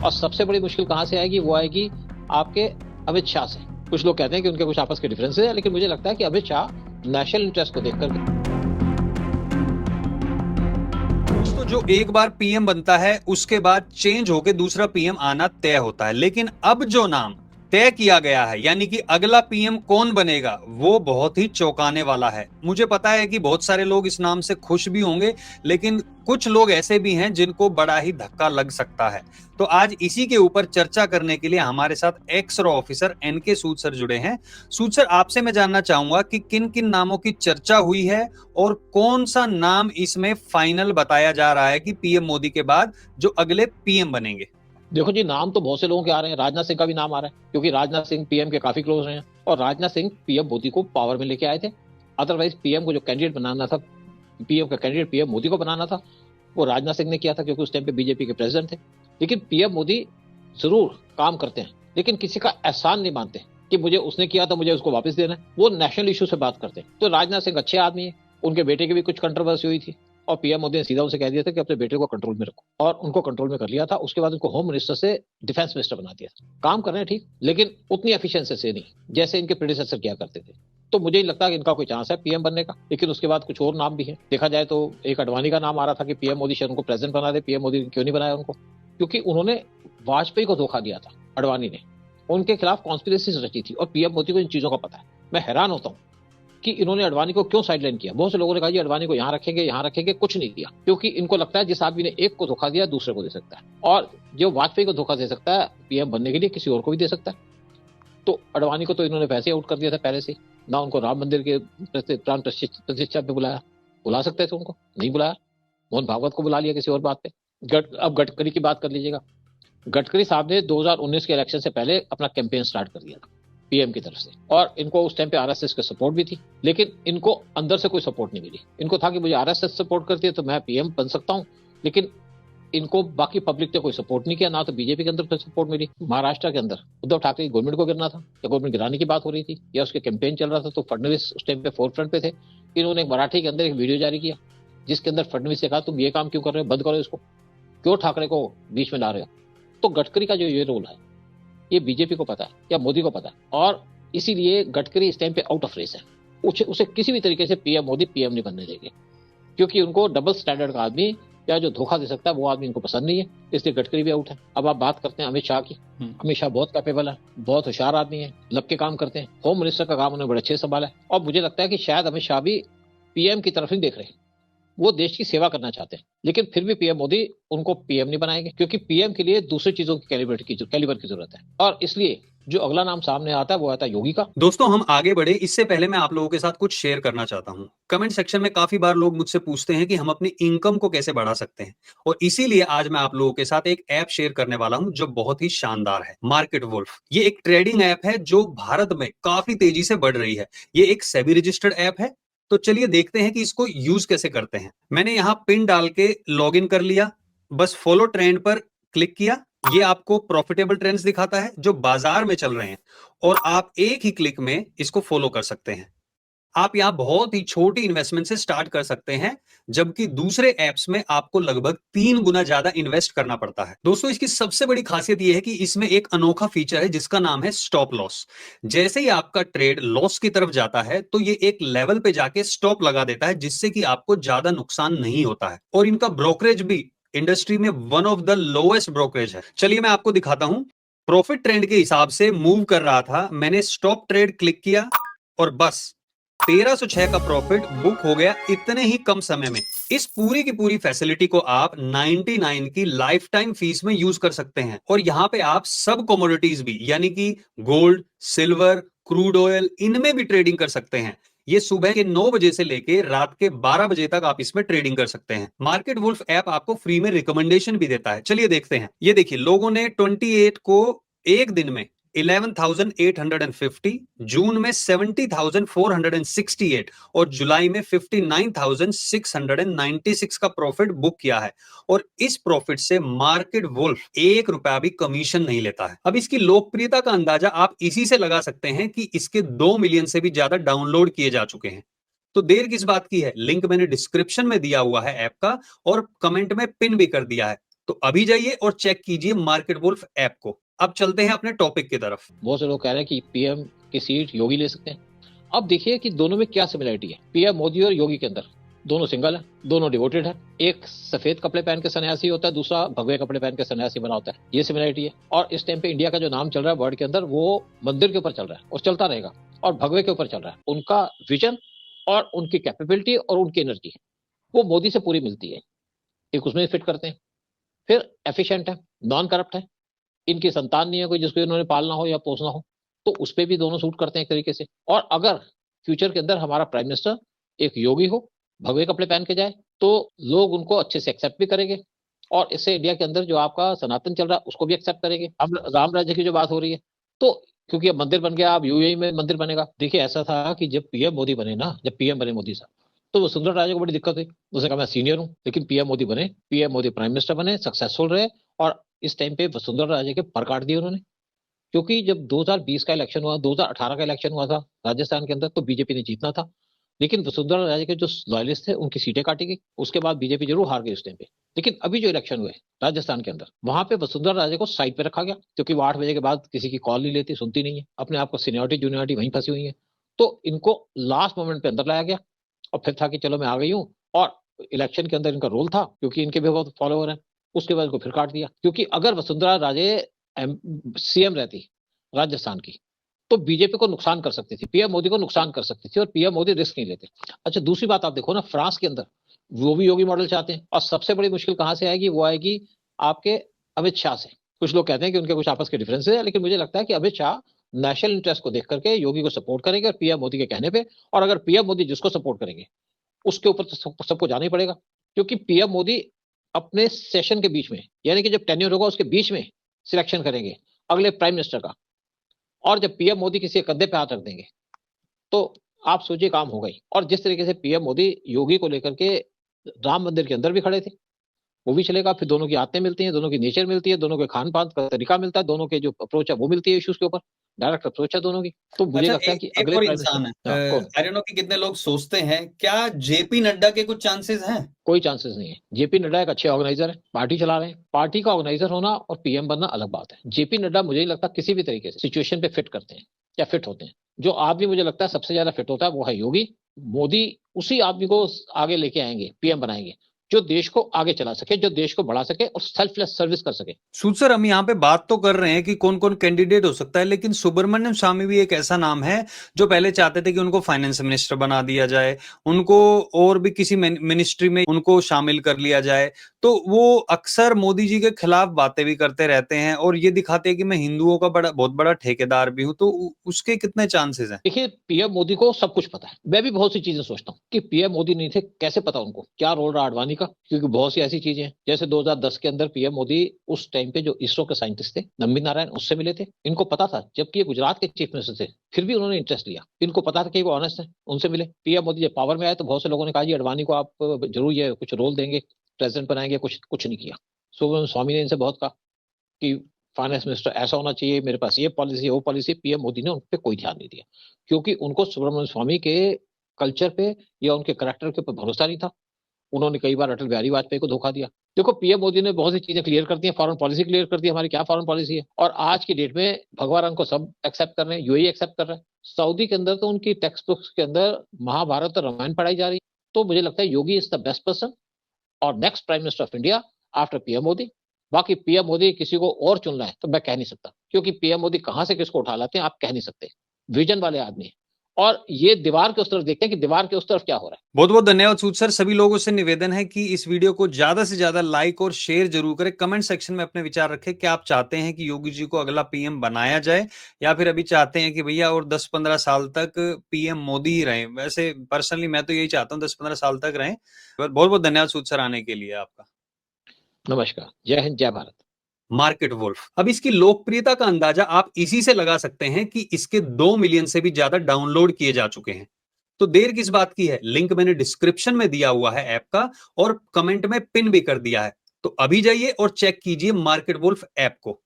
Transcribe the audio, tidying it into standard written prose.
और सबसे बड़ी मुश्किल कहां से आएगी? वो आएगी आपके अमित शाह से। कुछ लोग कहते हैं कि उनके कुछ आपस के डिफरेंसेस है, लेकिन मुझे लगता है कि अमित शाह नेशनल इंटरेस्ट को देखकर दोस्तों, जो एक बार पीएम बनता है उसके बाद चेंज होके दूसरा पीएम आना तय होता है, लेकिन अब जो नाम तय किया गया है यानी कि अगला पीएम कौन बनेगा वो बहुत ही चौंकाने वाला है। मुझे पता है कि बहुत सारे लोग इस नाम से खुश भी होंगे, लेकिन कुछ लोग ऐसे भी हैं जिनको बड़ा ही धक्का लग सकता है। तो आज इसी के ऊपर चर्चा करने के लिए हमारे साथ एक्स रॉ ऑफिसर एनके सूद सर जुड़े हैं। सूद सर, आपसे मैं जानना चाहूंगा कि किन किन नामों की चर्चा हुई है और कौन सा नाम इसमें फाइनल बताया जा रहा है कि पीएम मोदी के बाद जो अगले पीएम बनेंगे। देखो जी, नाम तो बहुत से लोगों के आ रहे हैं। राजनाथ सिंह का भी नाम आ रहा है, क्योंकि राजनाथ सिंह पीएम के काफी क्लोज रहे हैं और राजनाथ सिंह पीएम मोदी को पावर में लेके आए थे। अदरवाइज पीएम को जो कैंडिडेट बनाना था, पीएम का कैंडिडेट पीएम मोदी को बनाना था, वो राजनाथ सिंह ने किया था, क्योंकि उस टाइम पे बीजेपी के प्रेसिडेंट थे। लेकिन पीएम मोदी जरूर काम करते हैं, लेकिन किसी का एहसान नहीं मानते कि मुझे उसने किया तो मुझे उसको वापस देना है। वो नेशनल इशू से बात करते हैं। तो राजनाथ सिंह अच्छे आदमी है। उनके बेटे की भी कुछ कंट्रोवर्सी हुई थी और पीएम मोदी ने सीधा उनसे कह दिया था कि अपने बेटे को कंट्रोल में रखो, और उनको कंट्रोल में कर लिया था। उसके बाद उनको होम मिनिस्टर से डिफेंस मिनिस्टर बना दिया था। काम कर रहे हैं ठीक, लेकिन उतनी एफिशिएंसी से नहीं जैसे इनके प्रेडिसेसर किया करते थे। तो मुझे नहीं लगता कि इनका कोई चांस है पीएम बनने का। लेकिन उसके बाद कुछ और नाम भी है। देखा जाए तो एक अडवाणी का नाम आ रहा था कि पीएम मोदी शायद उनको प्रेसिडेंट बना दे। पीएम मोदी क्यों नहीं बनाया उनको? क्योंकि उन्होंने वाजपेयी को धोखा दिया था, अडवाणी ने। उनके खिलाफ कॉन्स्पिरेसी रची थी और पीएम मोदी को इन चीजों का पता है। मैं हैरान होता हूँ कि इन्होंने अडवाणी को क्यों साइडलाइन किया। बहुत से लोगों ने कहा जी अडवाणी को यहाँ रखेंगे, कुछ नहीं किया, क्योंकि इनको लगता है जिस आदमी ने एक को धोखा दिया दूसरे को दे सकता है, और जो वाजपेयी को धोखा दे सकता है पीएम बनने के लिए किसी और को भी दे सकता है। तो अडवाणी को तो इन्होंने वैसे आउट कर दिया था पहले से। ना उनको राम मंदिर के प्राण प्रतिष्ठा पे बुलाया, बुला सकते थे उनको, नहीं बुलाया। मोहन भागवत को बुला लिया किसी और बात पे। अब गडकरी की बात कर लीजिएगा। गडकरी साहब ने 2019 के इलेक्शन से पहले अपना कैंपेन स्टार्ट कर दिया था पीएम की तरफ से, और इनको उस टाइम पे आरएसएस की सपोर्ट भी थी, लेकिन इनको अंदर से कोई सपोर्ट नहीं मिली। इनको था कि मुझे आरएसएस सपोर्ट करती है तो मैं पीएम बन सकता हूं, लेकिन इनको बाकी पब्लिक ने कोई सपोर्ट नहीं किया। ना तो बीजेपी के अंदर कोई सपोर्ट मिली। महाराष्ट्र के अंदर उद्धव ठाकरे की गवर्नमेंट को गिरना था या गवर्नमेंट गिराने की बात हो रही थी या उसके कैंपेन चल रहा था, तो फडणवीस उस टाइम पे फोर फ्रंट पे थे। इन्होंने मराठी के अंदर एक वीडियो जारी किया जिसके अंदर फडणवीस से कहा तुम ये काम क्यों कर रहे हो, बंद करो इसको, क्यों ठाकरे को बीच में ला रहे हो। तो गडकरी का जो ये रोल है ये बीजेपी को पता है या मोदी को पता है, और इसीलिए गडकरी इस टाइम पे आउट ऑफ रेस है। उसे किसी भी तरीके से पीएम मोदी पीएम नहीं बनने देंगे, क्योंकि उनको डबल स्टैंडर्ड का आदमी या जो धोखा दे सकता है वो आदमी इनको पसंद नहीं है। इसलिए गडकरी भी आउट है। अब आप बात करते हैं अमित शाह की। अमित शाह बहुत कैपेबल है, बहुत होशियार आदमी है, लब के काम करते हैं। होम मिनिस्टर का काम उन्होंने बड़े अच्छे से संभाला है, और मुझे लगता है कि शायद अमित शाह भी पीएम की तरफ नहीं देख रहे हैं। वो देश की सेवा करना चाहते हैं, लेकिन फिर भी पीएम मोदी उनको पीएम नहीं बनाएंगे, क्योंकि पीएम के लिए दूसरी चीजों की कैलिबर की जरूरत है। और इसलिए जो अगला नाम सामने आता है वो आता है योगी का। दोस्तों, हम आगे बढ़े इससे पहले मैं आप लोगों के साथ कुछ शेयर करना चाहता हूं। कमेंट सेक्शन में काफी बार लोग मुझसे पूछते हैं कि हम अपनी इनकम को कैसे बढ़ा सकते हैं, और इसीलिए आज मैं आप लोगों के साथ एक ऐप शेयर करने वाला हूं जो बहुत ही शानदार है, मार्केट वुल्फ। ये एक ट्रेडिंग ऐप है जो भारत में काफी तेजी से बढ़ रही है। ये एक सेबी रजिस्टर्ड ऐप है। तो चलिए देखते हैं कि इसको यूज कैसे करते हैं। मैंने यहाँ पिन डाल के लॉग इन कर लिया, बस फॉलो ट्रेंड पर क्लिक किया। ये आपको प्रॉफिटेबल ट्रेंड्स दिखाता है जो बाजार में चल रहे हैं, और आप एक ही क्लिक में इसको फॉलो कर सकते हैं। आप यहां बहुत ही छोटी इन्वेस्टमेंट से स्टार्ट कर सकते हैं, जबकि दूसरे ऐप्स में आपको लगभग 3 गुना ज्यादा इन्वेस्ट करना पड़ता है। दोस्तों, इसकी सबसे बड़ी खासियत यह है कि इसमें एक अनोखा फीचर है जिसका नाम है स्टॉप लॉस। जैसे ही आपका ट्रेड लॉस की तरफ जाता है तो ये एक लेवल पे जाके स्टॉप लगा देता है, जिससे कि आपको ज्यादा नुकसान नहीं होता है। और इनका ब्रोकरेज भी इंडस्ट्री में one of the lowest brokerage है। चलिए मैं आपको दिखाता हूं। प्रॉफिट ट्रेंड के हिसाब से मूव कर रहा था, मैंने स्टॉप ट्रेड क्लिक किया और बस 1306 का प्रॉफिट बुक हो गया इतने ही कम समय में। इस पूरी की पूरी फैसिलिटी को आप 99 की लाइफ टाइम फीस में यूज कर सकते हैं, और यहां पे आप सब कमोडिटीज भी यानी कि गोल्ड, सिल्वर, क्रूड ऑयल, इनमें भी ट्रेडिंग कर सकते हैं। ये सुबह के 9 बजे से लेके रात के 12 बजे तक आप इसमें ट्रेडिंग कर सकते हैं। मार्केट वुल्फ ऐप आपको फ्री में रिकमेंडेशन भी देता है। चलिए देखते हैं। ये देखिए, लोगों ने 28 को एक दिन में 11,850, जून में 70,468 और जुलाई में 59,696 का प्रॉफिट बुक किया है। और इस प्रॉफिट से मार्केट वुल्फ 1 रुपया भी कमीशन नहीं लेता है। अब इसकी लोकप्रियता का अंदाजा आप इसी से लगा सकते हैं कि इसके 2 मिलियन से भी ज्यादा डाउनलोड किए जा चुके हैं। तो देर किस बात की है, लिंक मैंने डिस्क्रिप्शन में दिया हुआ है ऐप का, और कमेंट में पिन भी कर दिया है। तो अभी जाइए और चेक कीजिए मार्केट वुल्फ ऐप को। अब चलते हैं अपने टॉपिक की तरफ। बहुत से लोग कह रहे हैं कि पीएम की सीट योगी ले सकते हैं। अब देखिए कि दोनों में क्या सिमिलरिटी है। पीएम मोदी और योगी के अंदर दोनों सिंगल है, दोनों डिवोटेड है। एक सफेद कपड़े पहन के सन्यासी होता है, दूसरा भगवे कपड़े पहन के सन्यासी बना होता है। ये सिमिलरिटी है। और इस टाइम पे इंडिया का जो नाम चल रहा है वर्ल्ड के अंदर, वो मंदिर के ऊपर चल रहा है और चलता रहेगा, और भगवे के ऊपर चल रहा है। उनका विजन और उनकी कैपेबिलिटी और उनकी एनर्जी वो मोदी से पूरी मिलती है। एक उसमें फिट करते हैं। फिर एफिशिएंट है, नॉन करप्ट है, इनकी संतान नहीं है कोई जिसको इन्होंने पालना हो या पोसना हो, तो उस पर भी दोनों सूट करते हैं एक तरीके से। और अगर फ्यूचर के अंदर हमारा प्राइम मिनिस्टर एक योगी हो, भगवे कपड़े पहन के जाए, तो लोग उनको अच्छे से एक्सेप्ट भी करेंगे, और इससे इंडिया के अंदर जो आपका सनातन चल रहा है उसको भी एक्सेप्ट करेंगे। अब राम राज्य की जो बात हो रही है, तो क्योंकि अब मंदिर बन गया, अब यूएई में मंदिर बनेगा। देखिए ऐसा था कि जब पीएम मोदी बने ना, जब पीएम बने मोदी साहब, तो वसुंधरा राजे को बड़ी दिक्कत हुई। उसने कहा मैं सीनियर हूं, लेकिन पीएम मोदी बने, पीएम मोदी प्राइम मिनिस्टर बने, सक्सेसफुल रहे, और इस टाइम पे वसुंधरा राजे के पर काट दिए उन्होंने। क्योंकि जब 2020 का इलेक्शन हुआ, 2018 का इलेक्शन हुआ था राजस्थान के अंदर, तो बीजेपी ने जीतना था, लेकिन वसुंधरा राजे के जो लॉयलिस्ट थे उनकी सीटें काटी गई। उसके बाद बीजेपी जरूर हार गई उस टाइम पे। लेकिन अभी जो इलेक्शन हुए राजस्थान के अंदर, वहां पे वसुंधरा राजे को साइड पे रखा गया, क्योंकि वो 8 बजे के बाद किसी की कॉल नहीं लेती, सुनती नहीं है, अपने आप को सीनियरिटी जूनियरिटी वहीं फंसी हुई है। तो इनको लास्ट मोमेंट पे अंदर लाया गया, और फिर था कि चलो मैं आ गई हूँ, और इलेक्शन के अंदर इनका रोल था क्योंकि इनके भी बहुत फॉलोअर हैं। उसके बाद इनको फिर काट दिया, क्योंकि अगर वसुंधरा राजे सीएम रहती राजस्थान की, तो बीजेपी को नुकसान कर सकती थी, पीएम मोदी को नुकसान कर सकती थी, और पीएम मोदी रिस्क नहीं लेते। अच्छा, दूसरी बात आप देखो ना, फ्रांस के अंदर वो भी योगी मॉडल चाहते हैं, और सबसे बड़ी मुश्किल कहां से आएगी, वो आएगी आपके अमित शाह से। कुछ लोग कहते हैं कि उनके कुछ आपस के डिफरेंसेस है, लेकिन मुझे लगता है कि अमित शाह नेशनल इंटरेस्ट को देख करके योगी को सपोर्ट करेंगे, और पीएम मोदी के कहने पे। और अगर पीएम मोदी जिसको सपोर्ट करेंगे उसके ऊपर तो सबको जाना ही पड़ेगा, क्योंकि पीएम मोदी अपने सेशन के बीच में, यानी कि जब टेन्योर होगा उसके बीच में सिलेक्शन करेंगे अगले प्राइम मिनिस्टर का। और जब पीएम मोदी किसी कंधे पे हाथ रख देंगे, तो आप सोचिए काम होगा ही। और जिस तरीके से पीएम मोदी योगी को लेकर के राम मंदिर के अंदर भी खड़े थे, वो भी चलेगा। फिर दोनों की आदतें मिलती हैं, दोनों की नेचर मिलती है, दोनों के खान पान का तरीका मिलता है, दोनों के जो अप्रोच है वो मिलती है इश्यूज के ऊपर, डायरेक्ट अप्रोच है दोनों की। तो मुझे अच्छा, लगता है कि एक अगले और प्राइम इंसान है, मिनिस्टर, हाँ, कौन? आई डोंट नो कि कितने लोग सोचते हैं, क्या जेपी नड्डा के कुछ चांसेस हैं? कोई चांसेस नहीं है। जेपी नड्डा एक अच्छे ऑर्गेनाइजर है, पार्टी चला रहे हैं। पार्टी का ऑर्गेनाइजर होना और पीएम बनना अलग बात है। जेपी नड्डा मुझे नहीं लगता किसी भी तरीके से सिचुएशन पे फिट करते हैं या फिट होते हैं। जो आदमी मुझे लगता है सबसे ज्यादा फिट होता है वो है योगी। मोदी उसी आदमी को आगे लेके आएंगे, पीएम बनाएंगे, जो देश को आगे चला सके, जो देश को बढ़ा सके और सेल्फलेस सर्विस कर सके। सूद सर, हम यहाँ पे बात तो कर रहे हैं कि कौन कौन कैंडिडेट हो सकता है, लेकिन सुब्रमण्यम स्वामी भी एक ऐसा नाम है जो पहले चाहते थे कि उनको फाइनेंस मिनिस्टर बना दिया जाए, उनको और भी किसी मिनिस्ट्री में उनको शामिल कर लिया जाए। तो वो अक्सर मोदी जी के खिलाफ बातें भी करते रहते हैं और ये दिखाते हैं कि मैं हिंदुओं का बहुत बड़ा ठेकेदार भी हूं। तो उसके कितने चांसेस हैं? देखिए, पीएम मोदी को सब कुछ पता है। मैं भी बहुत सी चीजें सोचता हूँ कि पीएम मोदी नहीं थे, कैसे पता उनको क्या रोल रहा आडवाणी का, क्योंकि बहुत सी ऐसी चीजें हैं। जैसे 2010 के अंदर पीएम मोदी उस टाइम पे जो इसरो के साइंटिस्ट थे नंबी नारायण, उससे मिले थे। इनको पता था, जबकि ये गुजरात के चीफ मिनिस्टर थे, फिर भी उन्होंने इंटरेस्ट लिया। इनको पता था कि वो ऑनेस्ट है, उनसे मिले। पीएम मोदी जब पावर में आए तो बहुत से लोगों ने कहा जी आडवाणी को आप जरूर ये कुछ रोल देंगे, प्रेसिडेंट बनाएंगे, कुछ नहीं किया। सुब्रमण्यम स्वामी ने इनसे बहुत कहा कि फाइनेंस मिनिस्टर ऐसा होना चाहिए, मेरे पास ये पॉलिसी वो पॉलिसी। पीएम मोदी ने उन पर कोई ध्यान नहीं दिया, क्योंकि उनको सुब्रमण्यम स्वामी के कल्चर पे या उनके करेक्टर के ऊपर भरोसा नहीं था। उन्होंने कई बार अटल बिहारी वाजपेयी को धोखा दिया। देखो, पीएम मोदी ने बहुत सी चीजें क्लियर कर दी हैं, फॉरेन पॉलिसी क्लियर कर दी, हमारी क्या फॉरेन पॉलिसी है। और आज की डेट में भगवा रंग को सब एक्सेप्ट कर रहे हैं, यूएई एक्सेप्ट कर रहे हैं। सऊदी के अंदर तो उनकी टेक्स्ट बुक्स के अंदर महाभारत और रामायण पढ़ाई जा रही है। तो मुझे लगता है योगी इज द बेस्ट पर्सन और next prime minister of India after PM Modi. बाकी पीएम मोदी किसी को और चुनना है तो मैं कह नहीं सकता, क्योंकि पीएम मोदी कहां से किसको उठा लाते हैं आप कह नहीं सकते। विजन वाले आदमी है। और ये दीवार के उस तरफ देखते हैं कि दीवार के उस तरफ क्या हो रहा है। बहुत बहुत धन्यवाद सूद सर। सभी लोगों से निवेदन है कि इस वीडियो को ज्यादा से ज्यादा लाइक और शेयर जरूर करें। कमेंट सेक्शन में अपने विचार रखें कि आप चाहते हैं कि योगी जी को अगला पीएम बनाया जाए, या फिर अभी चाहते हैं कि भैया और 10-15 साल तक पीएम मोदी ही रहें। वैसे पर्सनली मैं तो यही चाहता हूँ 10-15 साल तक रहें। बहुत बहुत धन्यवाद सूद सर आने के लिए आपका। नमस्कार, जय हिंद, जय भारत। Market wolf. अब इसकी लोकप्रियता का अंदाजा आप इसी से लगा सकते हैं कि इसके 2 मिलियन से भी ज्यादा डाउनलोड किए जा चुके हैं। तो देर किस बात की है, लिंक मैंने डिस्क्रिप्शन में दिया हुआ है ऐप का, और कमेंट में पिन भी कर दिया है। तो अभी जाइए और चेक कीजिए मार्केट वुल्फ ऐप को।